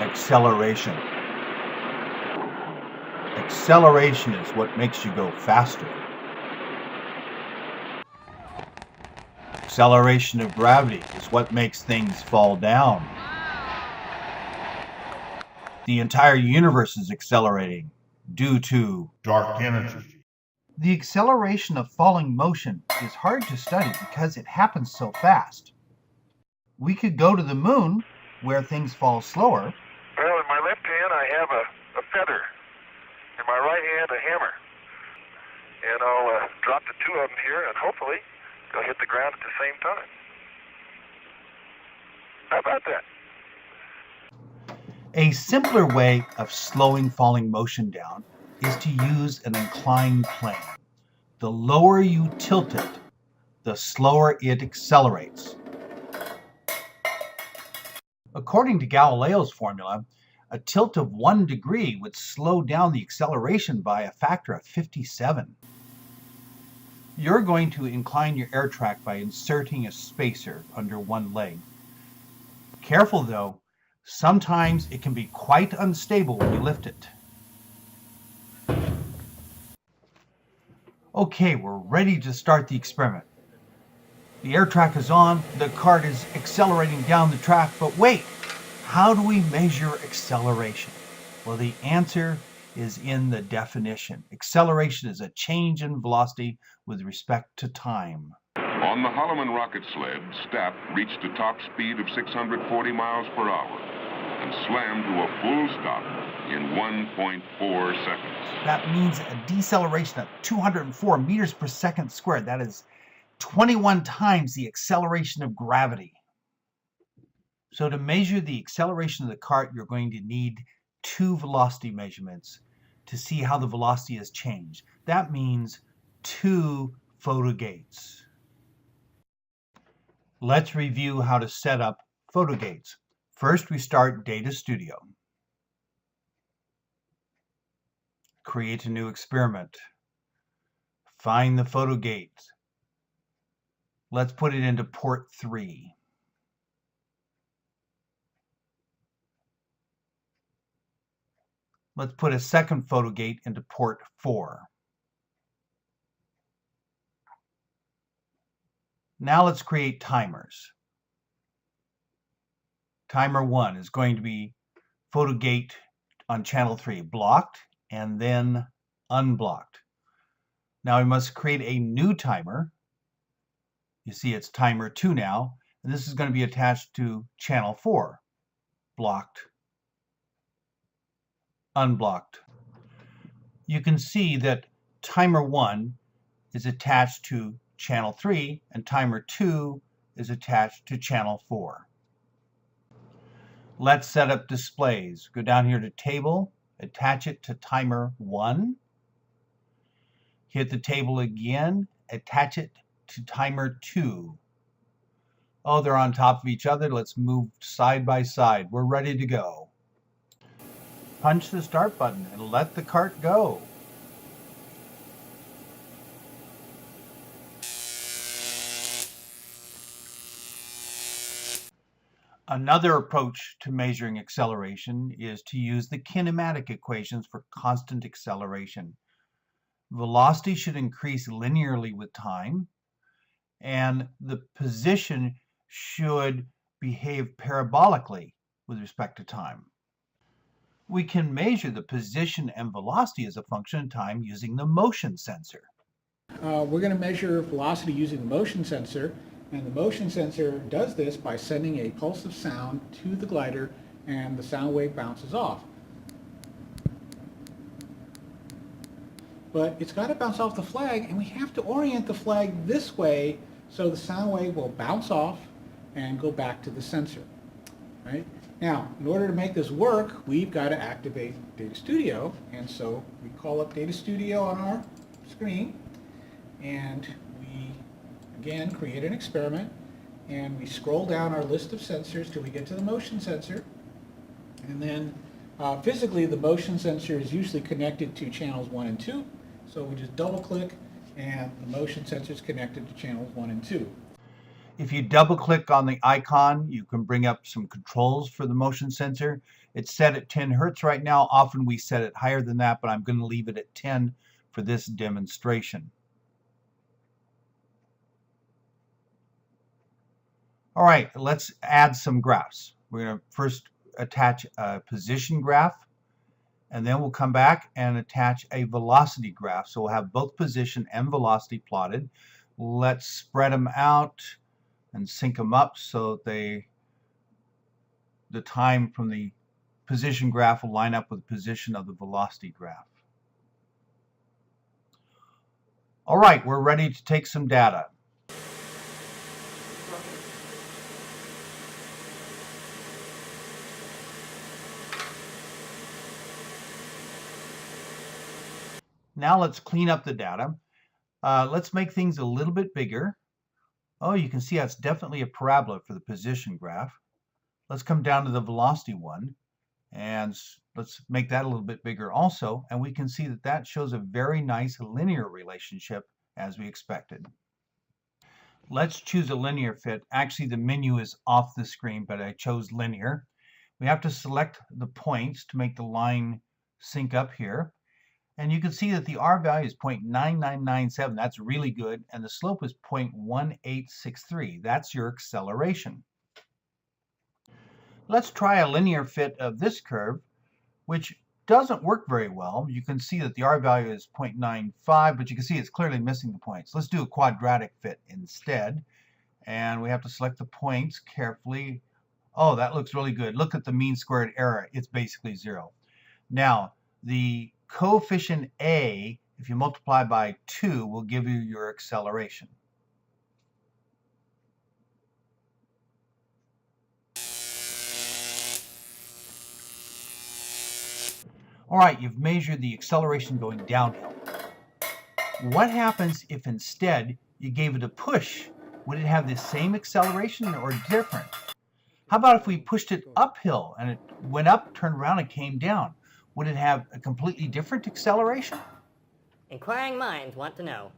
Acceleration. Acceleration is what makes you go faster. Acceleration of gravity is what makes things fall down. The entire universe is accelerating due to dark energy. The acceleration of falling motion is hard to study because it happens so fast. We could go to the moon, where things fall slower. Well, in my left hand I have a feather. In my right hand a hammer. And I'll drop the two of them here and hopefully they'll hit the ground at the same time. How about that? A simpler way of slowing falling motion down is to use an inclined plane. The lower you tilt it, the slower it accelerates. According to Galileo's formula, a tilt of 1 degree would slow down the acceleration by a factor of 57. You're going to incline your air track by inserting a spacer under one leg. Careful though, sometimes it can be quite unstable when you lift it. Okay, we're ready to start the experiment. The air track is on, the cart is accelerating down the track, but wait, how do we measure acceleration? Well, the answer is in the definition. Acceleration is a change in velocity with respect to time. On the Holloman rocket sled, Stapp reached a top speed of 640 miles per hour and slammed to a full stop in 1.4 seconds. That means a deceleration of 204 meters per second squared. That is 21 times the acceleration of gravity. So to measure the acceleration of the cart, you're going to need 2 velocity measurements to see how the velocity has changed. That means 2 photo gates. Let's review how to set up photo gates. First, we start Data Studio. Create a new experiment. Find the photo gate. Let's put it into port 3. Let's put a second photo gate into port 4. Now let's create timers. Timer 1 is going to be photo gate on channel 3, blocked and then unblocked. Now we must create a new timer. You see it's timer 2 now, and this is going to be attached to channel 4, blocked, unblocked. You can see that timer 1 is attached to channel 3 and timer 2 is attached to channel 4. Let's set up displays. Go down here to table, attach it to timer 1. Hit the table again, attach it to timer 2. Oh, they're on top of each other. Let's move side by side. We're ready to go. Punch the start button and let the cart go. Another approach to measuring acceleration is to use the kinematic equations for constant acceleration. Velocity should increase linearly with time, and the position should behave parabolically with respect to time. We can measure the position and velocity as a function of time using the motion sensor. We're going to measure velocity using the motion sensor, and the motion sensor does this by sending a pulse of sound to the glider, and the sound wave bounces off. But it's got to bounce off the flag, and we have to orient the flag this way so the sound wave will bounce off and go back to the sensor. Right? Now, in order to make this work, we've got to activate Data Studio, and so we call up Data Studio on our screen, and we again create an experiment, and we scroll down our list of sensors till we get to the motion sensor, and then physically the motion sensor is usually connected to channels 1 and 2, so we just double click and the motion sensor is connected to channels 1 and 2. If you double click on the icon, you can bring up some controls for the motion sensor. It's set at 10 Hertz right now. Often we set it higher than that, but I'm going to leave it at 10 for this demonstration. All right, let's add some graphs. We're going to first attach a position graph, and then we'll come back and attach a velocity graph. So we'll have both position and velocity plotted. Let's spread them out and sync them up so the time from the position graph will line up with the position of the velocity graph. All right, we're ready to take some data. Now let's clean up the data. Let's make things a little bit bigger. Oh, you can see that's definitely a parabola for the position graph. Let's come down to the velocity one, and let's make that a little bit bigger also, and we can see that that shows a very nice linear relationship as we expected. Let's choose a linear fit. Actually, the menu is off the screen, but I chose linear. We have to select the points to make the line sync up here. And you can see that the R value is 0.9997. That's really good. And the slope is 0.1863. That's your acceleration. Let's try a linear fit of this curve, which doesn't work very well. You can see that the R value is 0.95, but you can see it's clearly missing the points. Let's do a quadratic fit instead. And we have to select the points carefully. Oh, that looks really good. Look at the mean squared error. It's basically 0. Now, the coefficient A, if you multiply by 2, will give you your acceleration. All right, you've measured the acceleration going downhill. What happens if instead you gave it a push? Would it have the same acceleration or different? How about if we pushed it uphill and it went up, turned around, and came down? Would it have a completely different acceleration? Inquiring minds want to know.